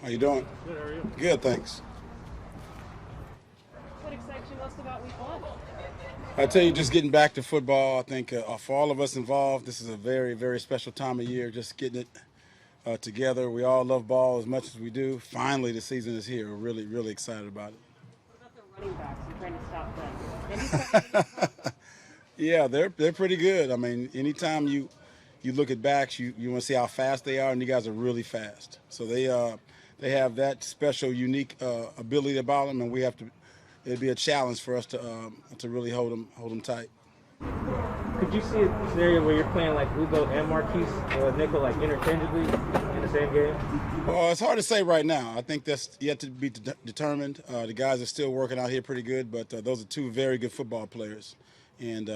How you doing? Good, how are you? Good, thanks. What excites you most about week one? I tell you, just getting back to football, I think for all of us involved, this is a very, very special time of year, just getting it together. We all love ball as much as we do. Finally, the season is here. We're really, really excited about it. What about the running backs? I'm trying to stop them. Any Yeah, they're pretty good. I mean, anytime you look at backs, you want to see how fast they are, and you guys are really fast. So they have that special, unique ability about them, and we have to. It'd be a challenge for us to really hold them tight. Could you see a scenario where you're playing like Hugo and Marquise nickel like interchangeably in the same game? Well, it's hard to say right now. I think that's yet to be determined. The guys are still working out here pretty good, but those are two very good football players, and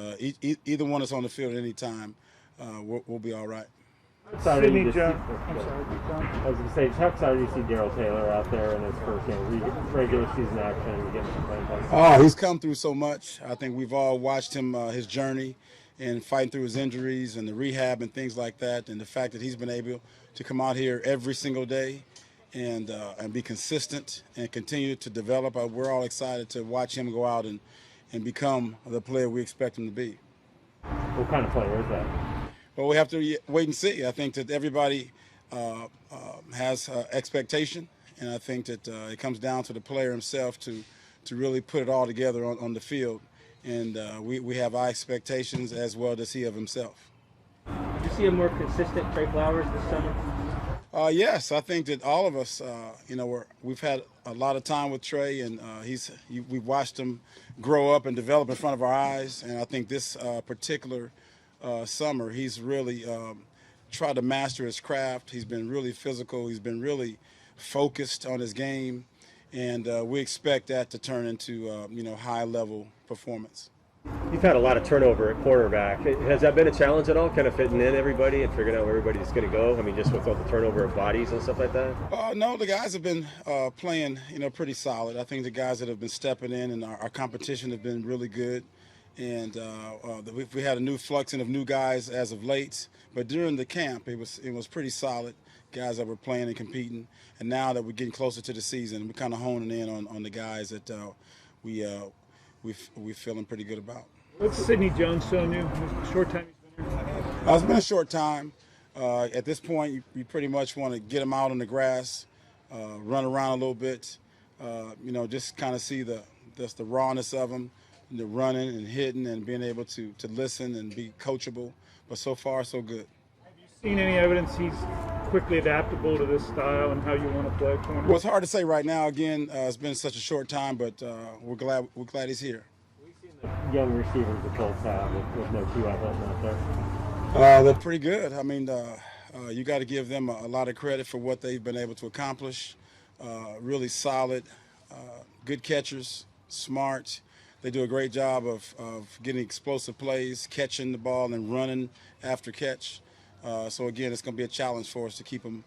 either one that's on the field at any time, we'll be all right. Sydney Jones. I'm sorry, John. I was going to say, how excited do you see Darryl Taylor out there in his first regular season action and getting some playing time? Oh, he's come through so much. I think we've all watched him, his journey, and fighting through his injuries and the rehab and things like that, and the fact that he's been able to come out here every single day and be consistent and continue to develop. We're all excited to watch him go out and become the player we expect him to be. What kind of player is that? Well, we have to wait and see. I think that everybody has expectation, and I think that it comes down to the player himself to really put it all together on the field. And we have our expectations as well as he of himself. Did you see a more consistent Trey Flowers this summer? Yes, I think that all of us, we've had a lot of time with Trey, and we've watched him grow up and develop in front of our eyes. And I think this particular summer, he's really tried to master his craft. He's been really physical. He's been really focused on his game, and we expect that to turn into high-level performance. You've had a lot of turnover at quarterback. Has that been a challenge at all, kind of fitting in everybody and figuring out where everybody's going to go? I mean, just with all the turnover of bodies and stuff like that? No, the guys have been playing, pretty solid. I think the guys that have been stepping in and our competition have been really good. And we had a new fluxing of new guys as of late, but during the camp it was pretty solid. Guys that were playing and competing, and now that we're getting closer to the season, we're kind of honing in on the guys that we're feeling pretty good about. What's Sidney Jones so new? Short time he's been here. It's been a short time. At this point, you pretty much want to get him out on the grass, run around a little bit, just kind of see the rawness of him. The running and hitting and being able to listen and be coachable. But so far, so good. Have you seen any evidence he's quickly adaptable to this style and how you want to play corner? Well, it's hard to say right now. Again, it's been such a short time, but we're glad he's here. We've seen the young receivers the Colts have with no T.Y. Hilton out there. They're pretty good. I mean, you got to give them a lot of credit for what they've been able to accomplish. Really solid, good catchers, smart. They do a great job of getting explosive plays, catching the ball, and running after catch. So again, it's going to be a challenge for us to keep them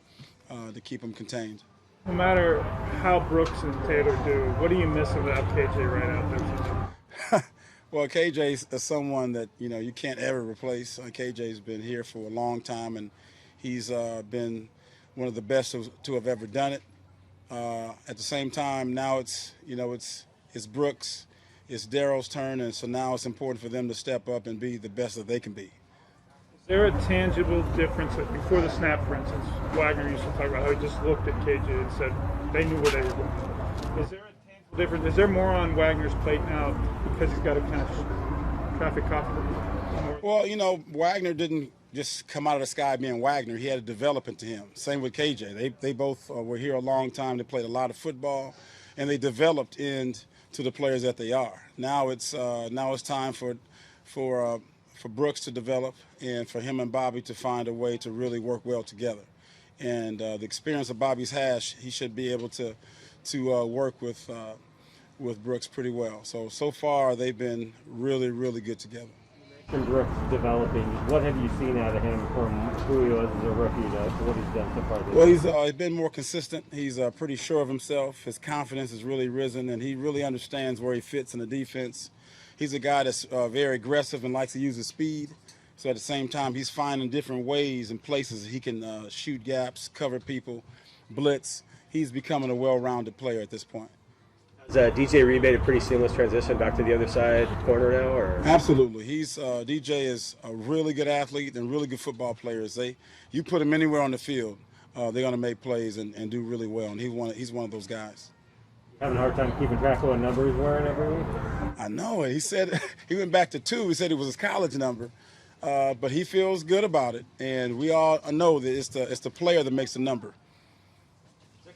contained. No matter how Brooks and Taylor do, what do you miss about KJ right out there? Well, KJ is someone that you can't ever replace. KJ's been here for a long time, and he's been one of the best to have ever done it. At the same time, now it's Brooks. It's Darryl's turn, and so now it's important for them to step up and be the best that they can be. Is there a tangible difference before the snap, for instance? Wagner used to talk about how he just looked at KJ and said they knew where they were going. Is there a tangible difference? Is there more on Wagner's plate now because he's got to catch traffic cop? Well, Wagner didn't just come out of the sky being Wagner. He had a development to him. Same with KJ. They both were here a long time. They played a lot of football, and they developed into the players that they are. Now it's time for Brooks to develop and for him and Bobby to find a way to really work well together. And the experience that Bobby's has, he should be able to work with Brooks pretty well. So far they've been really, really good together. And Brooks developing, what have you seen out of him from who he was as a rookie to what he's done so far? Well, he's been more consistent. He's pretty sure of himself. His confidence has really risen, and he really understands where he fits in the defense. He's a guy that's very aggressive and likes to use his speed. So at the same time, he's finding different ways and places he can shoot gaps, cover people, blitz. He's becoming a well-rounded player at this point. Has DJ Reed made a pretty seamless transition back to the other side corner now? Or? Absolutely. He's DJ is a really good athlete and really good football players. You put him anywhere on the field, they're going to make plays and do really well. And he's one of those guys. Having a hard time keeping track of what number he's wearing every week? I know it. He said he went back to 2. He said it was his college number, but he feels good about it. And we all know that it's the player that makes the number.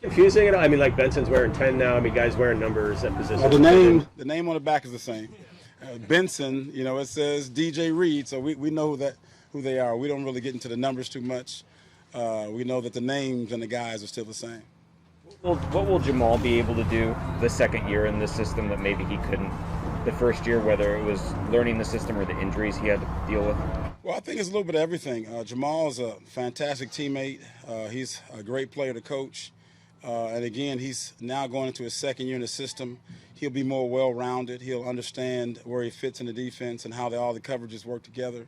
Confusing at all? I mean, like Benson's wearing 10 now. I mean, guys wearing numbers at positions. The name on the back is the same. Benson, it says DJ Reed, so we know who they are. We don't really get into the numbers too much. We know that the names and the guys are still the same. Well, what will Jamal be able to do the second year in this system that maybe he couldn't the first year, whether it was learning the system or the injuries he had to deal with? Well, I think it's a little bit of everything. Jamal is a fantastic teammate. He's a great player to coach. And again, he's now going into his second year in the system. He'll be more well-rounded. He'll understand where he fits in the defense and how all the coverages work together.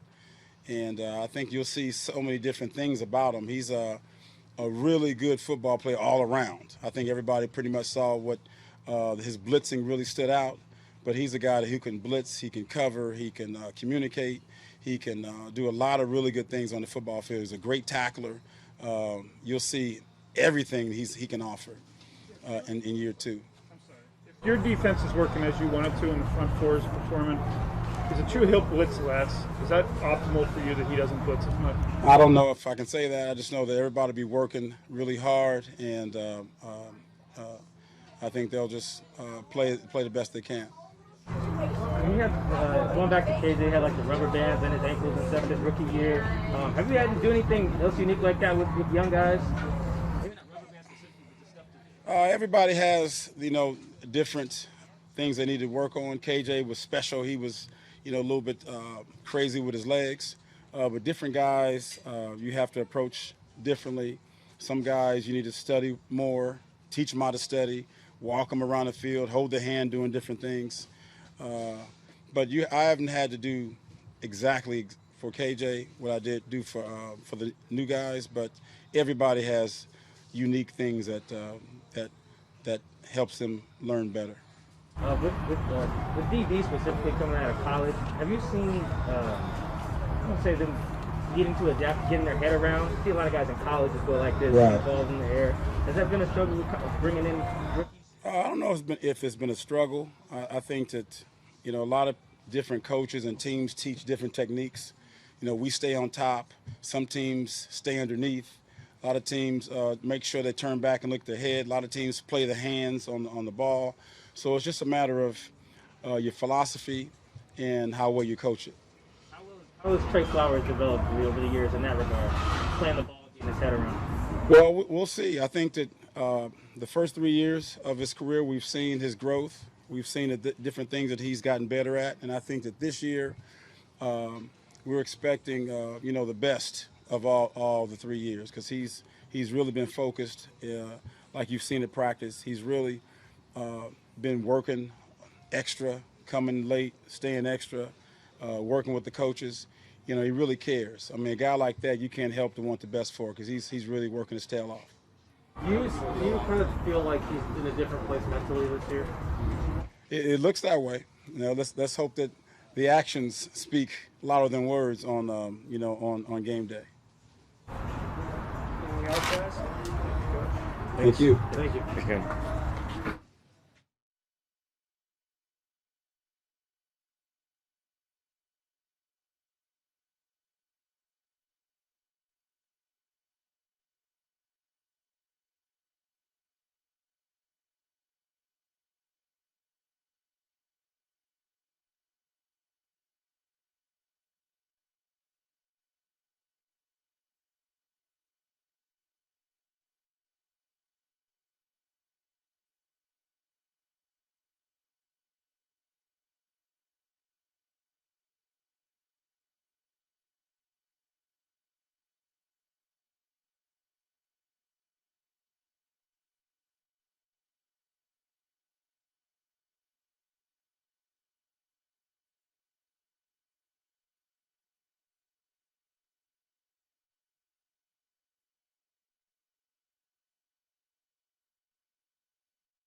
And I think you'll see so many different things about him. He's a really good football player all around. I think everybody pretty much saw what his blitzing really stood out. But he's a guy who can blitz, he can cover, he can communicate, he can do a lot of really good things on the football field. He's a great tackler. You'll see everything he can offer in year 2. I'm sorry. If your defense is working as you want it to and the front four is performing, is it true he'll blitz less? Is that optimal for you that he doesn't blitz as much? I don't know if I can say that. I just know that everybody will be working really hard, and I think they'll just play the best they can. You had, going back to KJ, he had like the rubber bands in his ankles and stuff his rookie year. Have you had to do anything else unique like that with young guys? Everybody has, different things they need to work on. KJ was special. He was, a little bit crazy with his legs. But different guys, you have to approach differently. Some guys you need to study more, teach them how to study, walk them around the field, hold their hand doing different things. But I haven't had to do exactly for KJ what I did do for the new guys. But everybody has unique things that helps them learn better. With DB specifically coming out of college, have you seen, them getting to adapt, getting their head around? You see a lot of guys in college just go like this, right. Balls in the air. Has that been a struggle with bringing in rookies? I don't know if it's been a struggle. I think that, a lot of different coaches and teams teach different techniques. We stay on top. Some teams stay underneath. A lot of teams make sure they turn back and look at their head. A lot of teams play the hands on the ball. So it's just a matter of your philosophy and how well you coach it. How has Trey Flowers developed over the years in that regard, playing the ball, getting his head around? Well, we'll see. I think that the first 3 years of his career, we've seen his growth. We've seen the different things that he's gotten better at. And I think that this year we're expecting, the best of all the 3 years, because he's really been focused, like you've seen at practice. He's really been working extra, coming late, staying extra, working with the coaches. He really cares. I mean, a guy like that, you can't help to want the best for, because he's really working his tail off. Do you kind of feel like he's in a different place mentally this year? It looks that way. Let's hope that the actions speak louder than words on on game day. Anything else, guys? Thank you. Thank you. Again.